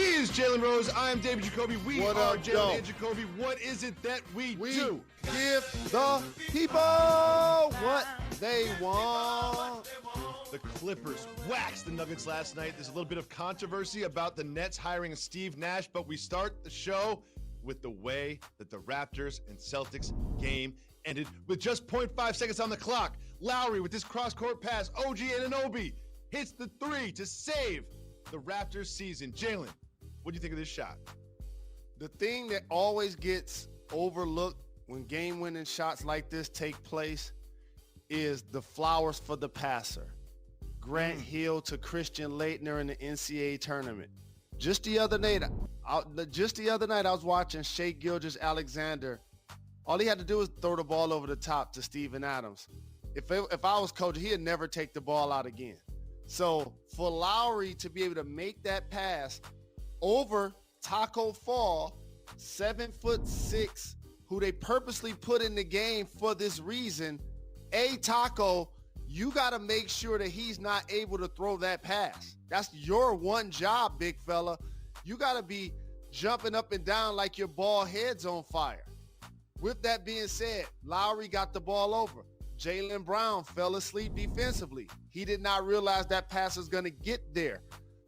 He is Jalen Rose. I am David Jacoby. We What are up, Jalen and Jacoby. What is it that we do? Give the people what they want. The Clippers waxed the Nuggets last night. There's a little bit of controversy about the Nets hiring Steve Nash, but we start the show with the way that the Raptors and Celtics game ended with just 0.5 seconds on the clock. Lowry with this cross-court pass. OG Anunoby hits the three to save the Raptors season. Jalen, what do you think of this shot? The thing that always gets overlooked when game-winning shots like this take place is the flowers for the passer. Grant Hill to Christian Laettner in the NCAA tournament. Just the other night, I was watching Shai Gilgeous-Alexander. All he had to do was throw the ball over the top to Steven Adams. If I was coach, he'd never take the ball out again. So for Lowry to be able to make that pass over Taco Fall, 7'6", who they purposely put in the game for this reason, Taco, you got to make sure that he's not able to throw that pass. That's your one job, big fella. You got to be jumping up and down like your ball head's on fire. With that being said, Lowry got the ball over. Jaylen Brown fell asleep defensively. He did not realize that pass was going to get there.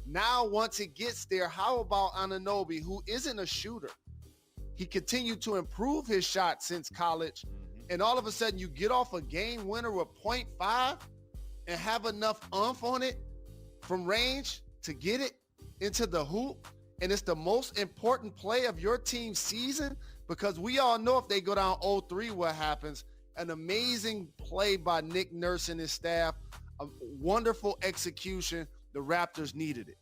Now, once it gets there, how about Anunoby, who isn't a shooter? He continued to improve his shot since college. And all of a sudden, you get off a game winner with 0.5 and have enough oomph on it from range to get it into the hoop. And it's the most important play of your team's season, because we all know if they go down 0-3, what happens. An amazing play by Nick Nurse and his staff. A wonderful execution. The Raptors needed it.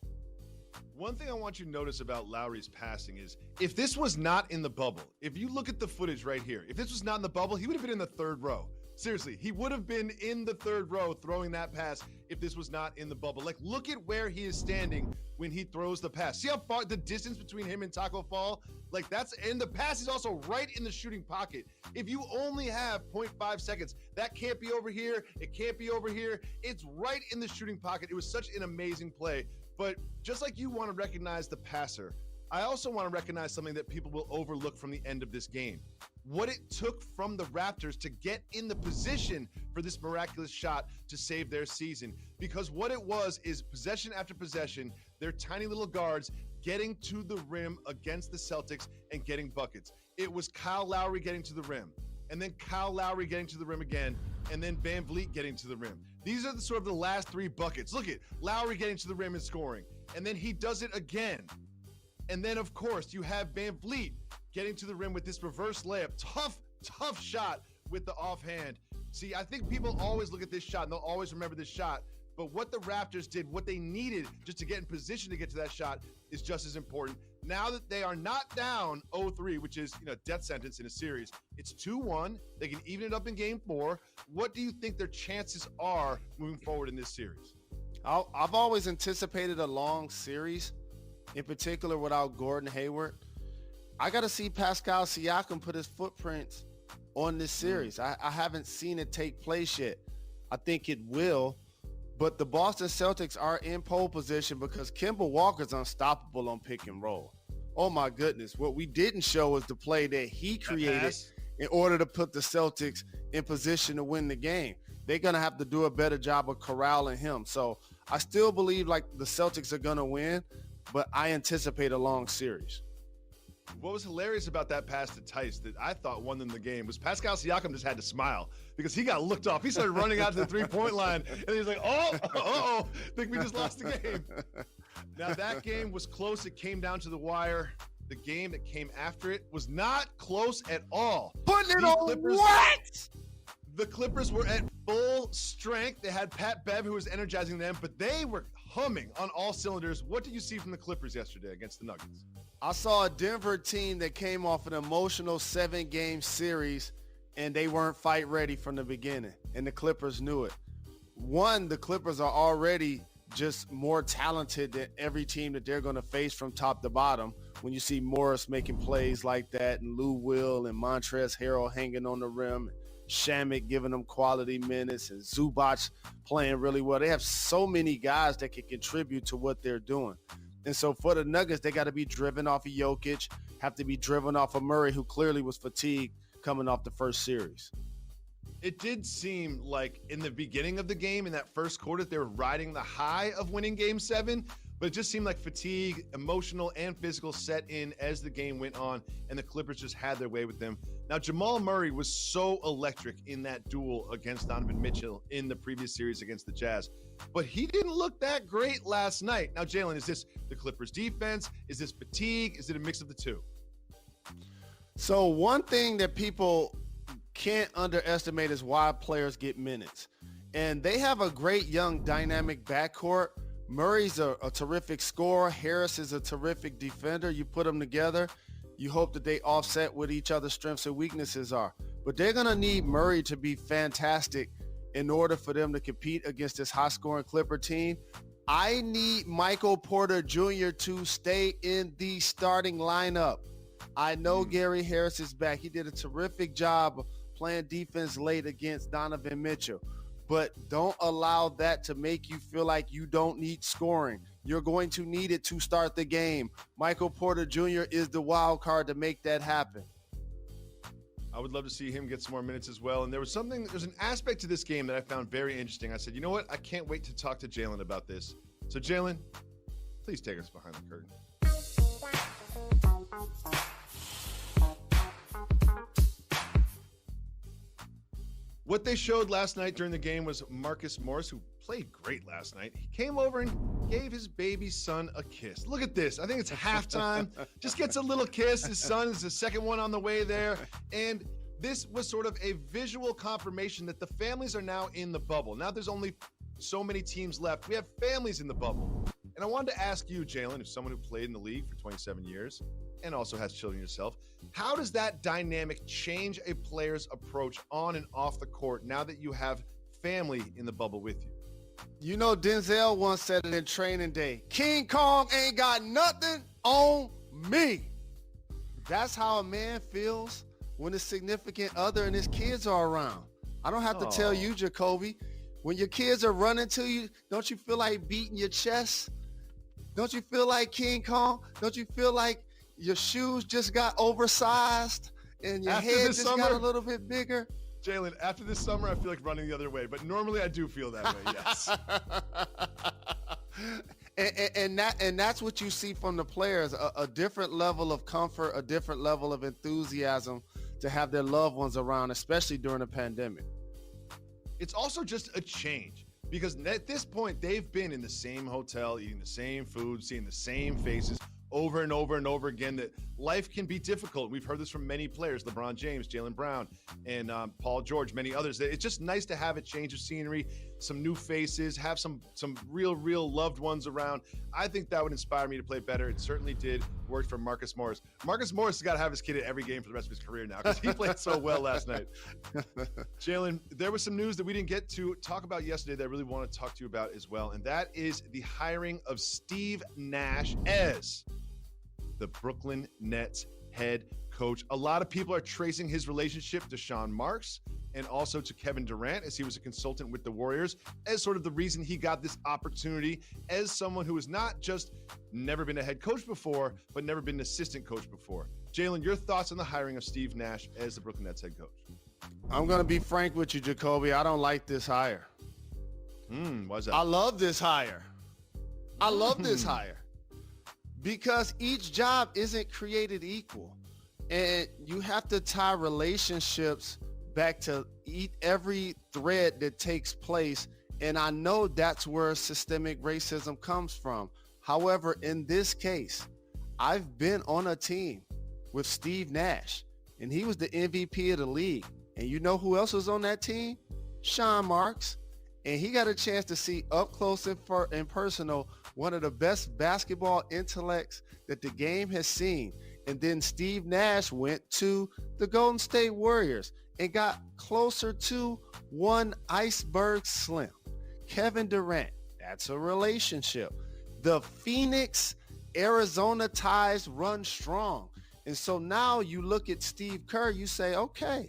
One thing I want you to notice about Lowry's passing is if this was not in the bubble, if you look at the footage right here, if this was not in the bubble, he would have been in the third row. Seriously, he would have been in the third row throwing that pass if this was not in the bubble. Like, look at where he is standing when he throws the pass. See how far the distance between him and Taco Fall? Like, and the pass is also right in the shooting pocket. If you only have 0.5 seconds, that can't be over here. It can't be over here. It's right in the shooting pocket. It was such an amazing play. But just like you want to recognize the passer, I also want to recognize something that people will overlook from the end of this game. What it took from the Raptors to get in the position for this miraculous shot to save their season. Because what it was is possession after possession, their tiny little guards getting to the rim against the Celtics and getting buckets. It was Kyle Lowry getting to the rim, and then Kyle Lowry getting to the rim again, and then Van Vliet getting to the rim. These are the sort of the last three buckets. Look at Lowry getting to the rim and scoring, and then he does it again. And then, of course, you have Van Vliet getting to the rim with this reverse layup. Tough shot with the offhand. See, I think people always look at this shot, and they'll always remember this shot. But what the Raptors did, what they needed just to get in position to get to that shot is just as important. Now that they are not down 0-3, which is, death sentence in a series, it's 2-1. They can even it up in game 4. What do you think their chances are moving forward in this series? I've always anticipated a long series, in particular without Gordon Hayward. I got to see Pascal Siakam put his footprints on this series. I haven't seen it take place yet. I think it will. But the Boston Celtics are in pole position because Kemba Walker's unstoppable on pick and roll. Oh, my goodness. What we didn't show was the play that he created in order to put the Celtics in position to win the game. They're going to have to do a better job of corralling him. So I still believe like the Celtics are going to win, but I anticipate a long series. What was hilarious about that pass to Tice that I thought won them the game was Pascal Siakam just had to smile because he got looked off. He started running out to the three-point line, and he was like, I think we just lost the game. Now, that game was close. It came down to the wire. The game that came after it was not close at all. Putting it on what? The Clippers were at full strength. They had Pat Bev, who was energizing them, but they were humming on all cylinders. What did you see from the Clippers yesterday against the Nuggets? I saw a Denver team that came off an emotional 7-game series, and they weren't fight ready from the beginning, and the Clippers knew it. One, the Clippers are already just more talented than every team that they're going to face from top to bottom. When you see Morris making plays like that, and Lou Will and Montrezl Harrell hanging on the rim, Shamet giving them quality minutes, and Zubac playing really well. They have so many guys that can contribute to what they're doing. And so for the Nuggets, they got to be driven off of Jokic, have to be driven off of Murray, who clearly was fatigued coming off the first series. It did seem like in the beginning of the game, in that first quarter, they were riding the high of winning Game 7, but it just seemed like fatigue, emotional and physical, set in as the game went on, and the Clippers just had their way with them. Now, Jamal Murray was so electric in that duel against Donovan Mitchell in the previous series against the Jazz, but he didn't look that great last night. Now, Jalen, is this the Clippers defense? Is this fatigue? Is it a mix of the two? So one thing that people can't underestimate is why players get minutes. And they have a great young dynamic backcourt. Murray's a terrific scorer. Harris is a terrific defender. You put them together, you hope that they offset what each other's strengths and weaknesses are. But they're going to need Murray to be fantastic in order for them to compete against this high-scoring Clipper team. I need Michael Porter Jr. to stay in the starting lineup. I know Gary Harris is back. He did a terrific job playing defense late against Donovan Mitchell. But don't allow that to make you feel like you don't need scoring. You're going to need it to start the game. Michael Porter Jr. is the wild card to make that happen. I would love to see him get some more minutes as well. And there's an aspect to this game that I found very interesting. I said, you know what? I can't wait to talk to Jalen about this. So Jalen, please take us behind the curtain. What they showed last night during the game was Marcus Morris, who played great last night. He came over and gave his baby son a kiss. Look at this. I think it's halftime. Just gets a little kiss. His son is the second one on the way there. And this was sort of a visual confirmation that the families are now in the bubble. Now there's only so many teams left. We have families in the bubble. And I wanted to ask you, Jalen, as someone who played in the league for 27 years and also has children yourself, how does that dynamic change a player's approach on and off the court now that you have family in the bubble with you? You know, Denzel once said it in Training Day, King Kong ain't got nothing on me. That's how a man feels when his significant other and his kids are around. I don't have to tell you, Jacoby, when your kids are running to you, don't you feel like beating your chest? Don't you feel like King Kong? Don't you feel like your shoes just got oversized and your head just got a little bit bigger? Jalen, after this summer, I feel like running the other way, but normally I do feel that way, yes. and that's what you see from the players, a different level of comfort, a different level of enthusiasm to have their loved ones around, especially during a pandemic. It's also just a change because at this point, they've been in the same hotel, eating the same food, seeing the same faces over and over and over again, that life can be difficult. We've heard this from many players, LeBron James, Jaylen Brown, and Paul George, many others. It's just nice to have a change of scenery, some new faces, have some real loved ones around. I think that would inspire me to play better. It certainly did work for Marcus Morris. Marcus Morris has got to have his kid at every game for the rest of his career now because he played so well last night. Jalen, there was some news that we didn't get to talk about yesterday that I really want to talk to you about as well, and that is the hiring of Steve Nash as the Brooklyn Nets head coach. A lot of people are tracing his relationship to Sean Marks and also to Kevin Durant, as he was a consultant with the Warriors, as sort of the reason he got this opportunity as someone who has not just never been a head coach before, but never been an assistant coach before. Jalen, your thoughts on the hiring of Steve Nash as the Brooklyn Nets head coach? I'm going to be frank with you, Jacoby. I don't like this hire. Why is that? I love this hire. Because each job isn't created equal. And you have to tie relationships back to every thread that takes place. And I know that's where systemic racism comes from. However, in this case, I've been on a team with Steve Nash, and he was the MVP of the league. And you know who else was on that team? Sean Marks. And he got a chance to see up close and personal one of the best basketball intellects that the game has seen. And then Steve Nash went to the Golden State Warriors and got closer to one iceberg slim. Kevin Durant, that's a relationship. The Phoenix, Arizona ties run strong. And so now you look at Steve Kerr, you say, okay,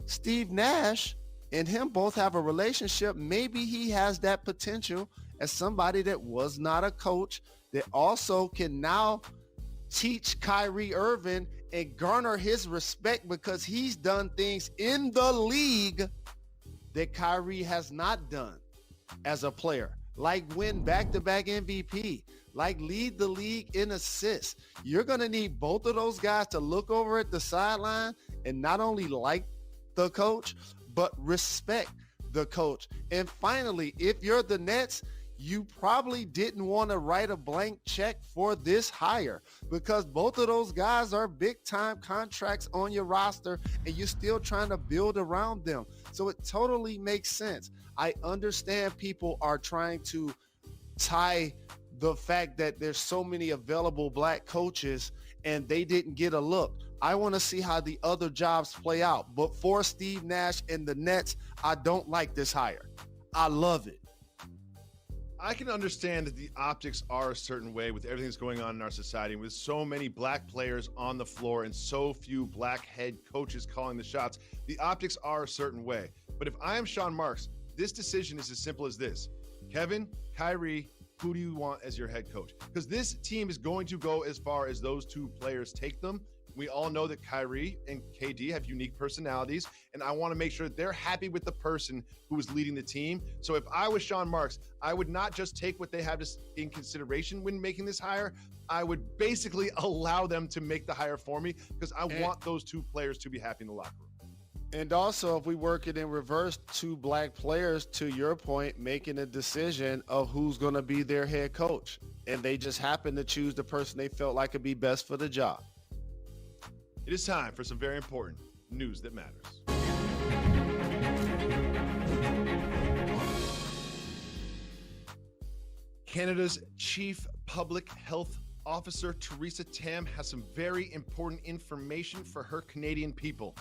Steve Nash and him both have a relationship. Maybe he has that potential as somebody that was not a coach, that also can now teach Kyrie Irving and garner his respect because he's done things in the league that Kyrie has not done as a player, like win back-to-back MVP, like lead the league in assists. You're going to need both of those guys to look over at the sideline and not only like the coach, but respect the coach. And finally, if you're the Nets, you probably didn't want to write a blank check for this hire because both of those guys are big-time contracts on your roster and you're still trying to build around them. So it totally makes sense. I understand people are trying to tie the fact that there's so many available black coaches and they didn't get a look. I want to see how the other jobs play out. But for Steve Nash and the Nets, I don't like this hire. I love it. I can understand that the optics are a certain way with everything that's going on in our society, with so many black players on the floor and so few black head coaches calling the shots. The optics are a certain way. But if I am Sean Marks, this decision is as simple as this. Kevin, Kyrie, who do you want as your head coach? Because this team is going to go as far as those two players take them. We all know that Kyrie and KD have unique personalities, and I want to make sure that they're happy with the person who is leading the team. So if I was Sean Marks, I would not just take what they have in consideration when making this hire. I would basically allow them to make the hire for me because I want those two players to be happy in the locker room. And also, if we work it in reverse, two black players, to your point, making a decision of who's going to be their head coach. And they just happen to choose the person they felt like would be best for the job. It is time for some very important news that matters. Canada's Chief Public Health Officer, Theresa Tam, has some very important information for her Canadian people.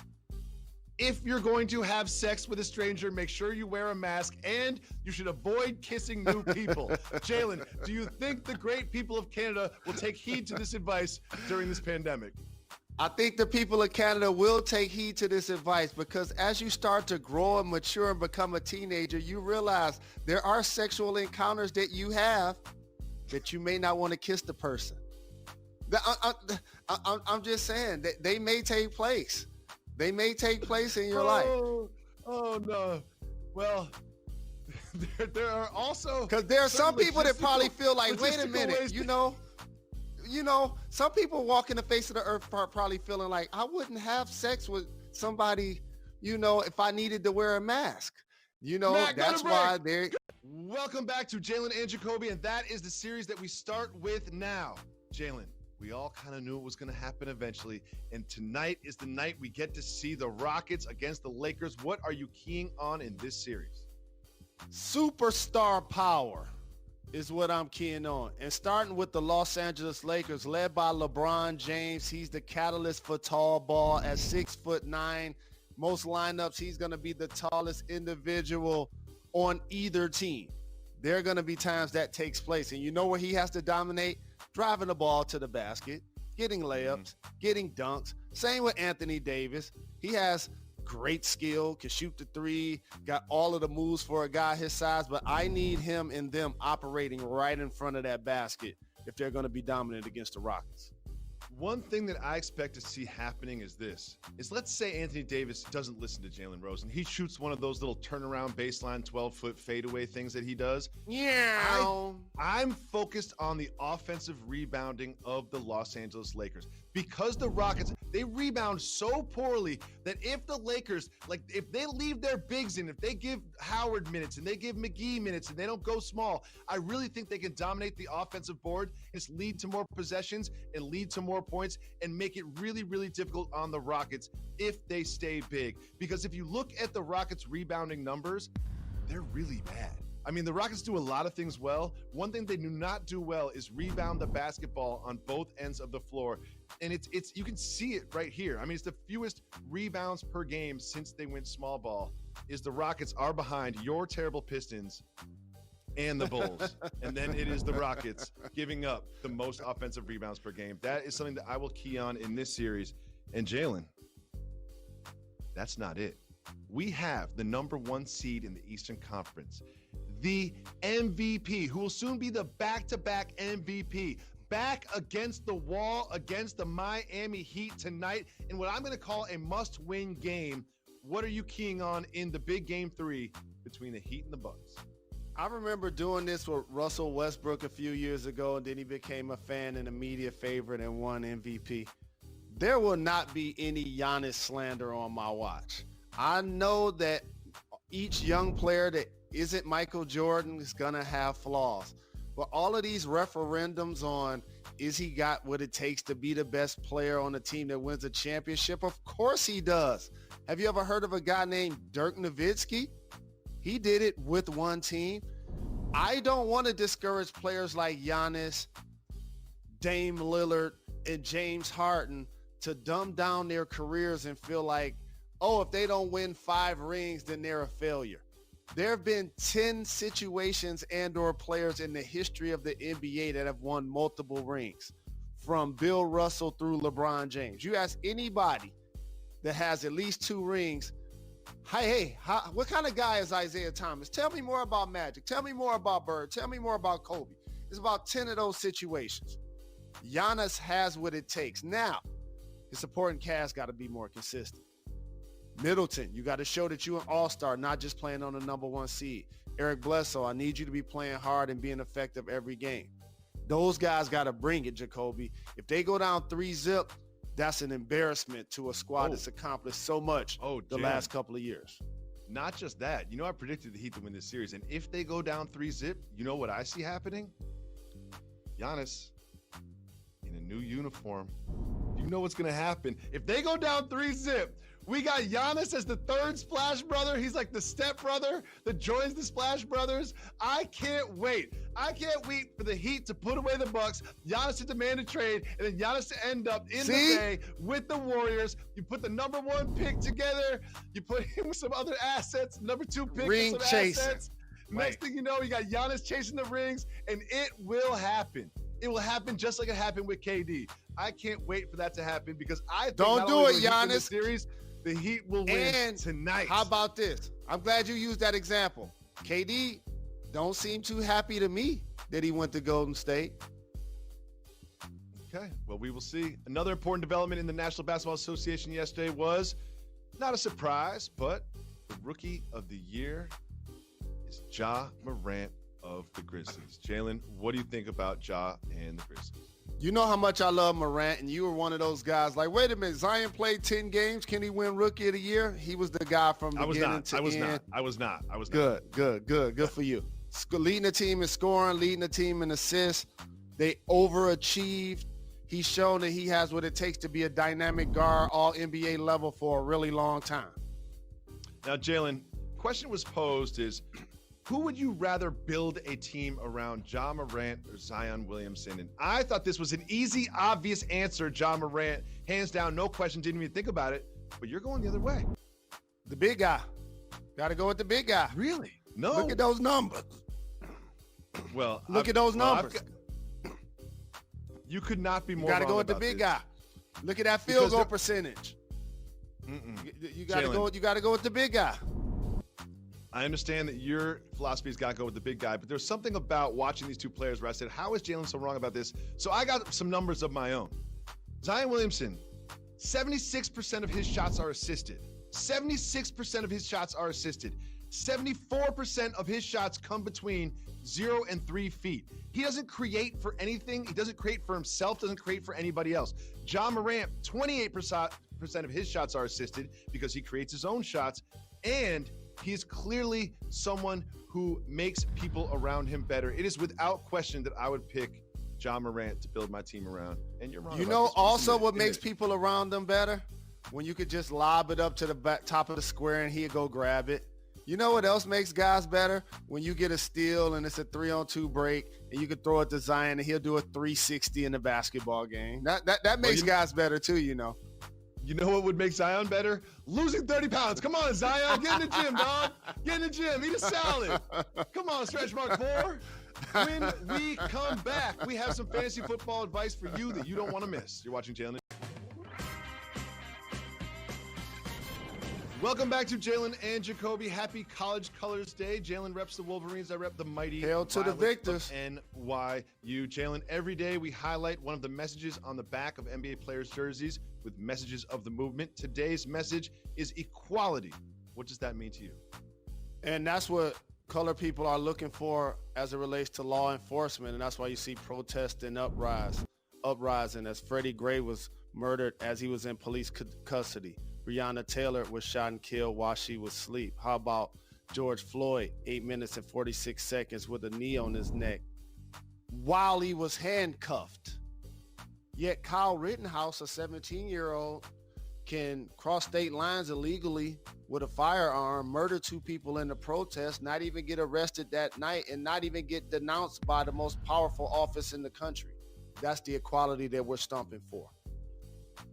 If you're going to have sex with a stranger, make sure you wear a mask and you should avoid kissing new people. Jalen, do you think the great people of Canada will take heed to this advice during this pandemic? I think the people of Canada will take heed to this advice because as you start to grow and mature and become a teenager, you realize there are sexual encounters that you have that you may not want to kiss the person. I'm just saying that they may take place. They may take place in your life. Oh no. Well, there are also because there are some people that probably feel like, wait a minute, you know, some people walking the face of the earth probably feeling like I wouldn't have sex with somebody, if I needed to wear a mask. Matt, that's why they're. Welcome back to Jalen and Jacoby, and that is the series that we start with now. Jalen, we all kind of knew it was going to happen eventually, and tonight is the night we get to see the Rockets against the Lakers. What are you keying on in this series? Superstar power is what I'm keying on. And starting with the Los Angeles Lakers, led by LeBron James. He's the catalyst for tall ball at 6'9". Most lineups, he's going to be the tallest individual on either team. There are going to be times that takes place. And you know where he has to dominate? Driving the ball to the basket, getting layups, getting dunks. Same with Anthony Davis. He has great skill, can shoot the three, got all of the moves for a guy his size, but I need him and them operating right in front of that basket if they're going to be dominant against the Rockets. One thing that I expect to see happening is let's say Anthony Davis doesn't listen to Jalen Rose and he shoots one of those little turnaround baseline 12-foot fadeaway things that he does. Yeah. I'm focused on the offensive rebounding of the Los Angeles Lakers because the Rockets, they rebound so poorly that if the Lakers, if they leave their bigs in, if they give Howard minutes and they give McGee minutes and they don't go small, I really think they can dominate the offensive board, just lead to more possessions and lead to more points and make it really, really difficult on the Rockets if they stay big. Because if you look at the Rockets' rebounding numbers, they're really bad. I mean, the Rockets do a lot of things well. One thing they do not do well is rebound the basketball on both ends of the floor. And it's you can see it right here. I mean, it's the fewest rebounds per game since they went small ball is the Rockets are behind your terrible Pistons and the Bulls. And then it is the Rockets giving up the most offensive rebounds per game. That is something that I will key on in this series. And Jalen, that's not it. We have the number 1 seed in the Eastern Conference. the MVP, who will soon be the back-to-back MVP, back against the wall against the Miami Heat tonight in what I'm going to call a must-win game. What are you keying on in the big game 3 between the Heat and the Bucks? I remember doing this with Russell Westbrook a few years ago, and then he became a fan and a media favorite and won MVP. There will not be any Giannis slander on my watch. I know that each young player that isn't Michael Jordan is going to have flaws. But all of these referendums on is he got what it takes to be the best player on a team that wins a championship? Of course he does. Have you ever heard of a guy named Dirk Nowitzki? He did it with one team. I don't want to discourage players like Giannis, Dame Lillard, and James Harden to dumb down their careers and feel like, oh, if they don't win 5 rings, then they're a failure. There have been 10 situations and or players in the history of the NBA that have won multiple rings, from Bill Russell through LeBron James. You ask anybody that has at least 2 rings, what kind of guy is Isaiah Thomas? Tell me more about Magic. Tell me more about Bird. Tell me more about Kobe. It's about 10 of those situations. Giannis has what it takes. Now, his supporting cast got to be more consistent. Middleton, you got to show that you're an all-star, not just playing on the number 1 seed. Eric Bledsoe, I need you to be playing hard and being effective every game. Those guys got to bring it, Jacoby. If they go down 3-0, that's an embarrassment to a squad that's accomplished so much the last couple of years. Not just that. I predicted the Heat to win this series, and if they go down 3-0, you know what I see happening? Giannis in a new uniform. You know what's going to happen. If they go down 3-0, we got Giannis as the 3rd Splash Brother. He's like the step brother that joins the Splash Brothers. I can't wait. I can't wait for the Heat to put away the Bucks, Giannis to demand a trade, and then Giannis to end up in the Bay with the Warriors. You put the number 1 pick together. You put him with some other assets, number 2 pick Ring with some assets. Next thing you know, you got Giannis chasing the rings, and it will happen. It will happen just like it happened with KD. I can't wait for that to happen because I think don't do it, Giannis. Series, the Heat will win tonight. How about this? I'm glad you used that example. KD don't seem too happy to me that he went to Golden State. Okay, well, we will see. Another important development in the National Basketball Association yesterday was not a surprise, but the Rookie of the Year is Ja Morant of the Grizzlies. Jalen, what do you think about Ja and the Grizzlies? You know how much I love Morant, and you were one of those guys like, wait a minute, Zion played 10 games. Can he win Rookie of the Year? He was the guy from beginning to end. I was not. Good for you. Leading the team in scoring, leading the team in assists. They overachieved. He's shown that he has what it takes to be a dynamic guard, all NBA level for a really long time. Now, Jalen, question was posed is, who would you rather build a team around, Ja Morant or Zion Williamson? And I thought this was an easy, obvious answer, Ja Morant. Hands down, no question, didn't even think about it. But you're going the other way. The big guy. Got to go with the big guy. Really? No. Look at those numbers. Well, look at those numbers. You could not be more wrong. You got to go with the big guy. Look at that field goal percentage. You got to go with the big guy. I understand that your philosophy's got to go with the big guy, but there's something about watching these 2 players where I said, how is Jalen so wrong about this? So I got some numbers of my own. Zion Williamson, 76% of his shots are assisted. 76% of his shots are assisted. 74% of his shots come between 0 and 3 feet. He doesn't create for anything. He doesn't create for himself, doesn't create for anybody else. Ja Morant, 28% of his shots are assisted because he creates his own shots, and he's clearly someone who makes people around him better. It is without question that I would pick Ja Morant to build my team around. And you're wrong. You know also what makes people around them better? When you could just lob it up to the top of the square and he'll go grab it. You know what else makes guys better? When you get a steal and it's a 3-on-2 break and you can throw it to Zion and he'll do a 360 in the basketball game. That makes guys better too, you know. You know what would make Zion better? Losing 30 pounds. Come on, Zion. Get in the gym, dog. Get in the gym. Eat a salad. Come on, stretch mark 4. When we come back, we have some fantasy football advice for you that you don't want to miss. You're watching Jalen. Welcome back to Jalen and Jacoby. Happy College Colors Day. Jalen reps the Wolverines. I rep the mighty Hail to the victors. NYU. Jalen, every day we highlight one of the messages on the back of NBA players' jerseys with messages of the movement. Today's message is equality. What does that mean to you? And that's what color people are looking for as it relates to law enforcement, and that's why you see protests and uprising as Freddie Gray was murdered as he was in police custody. Breonna Taylor was shot and killed while she was asleep. How about George Floyd, 8 minutes and 46 seconds with a knee on his neck while he was handcuffed? Yet Kyle Rittenhouse, a 17-year-old, can cross state lines illegally with a firearm, murder 2 people in the protest, not even get arrested that night, and not even get denounced by the most powerful office in the country. That's the equality that we're stomping for.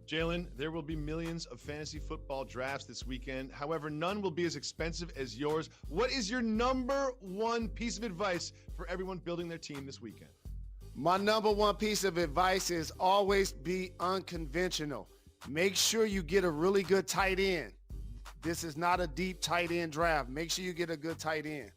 Jalen, there will be millions of fantasy football drafts this weekend. However, none will be as expensive as yours. What is your number one piece of advice for everyone building their team this weekend? My number one piece of advice is always be unconventional. Make sure you get a really good tight end. This is not a deep tight end draft. Make sure you get a good tight end.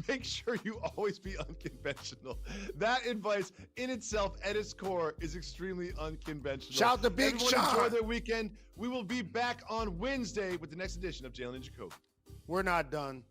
Make sure you always be unconventional. That advice in itself at its core is extremely unconventional. Shout to Big Sean. Enjoy their weekend. We will be back on Wednesday with the next edition of Jalen and Jacoby. We're not done.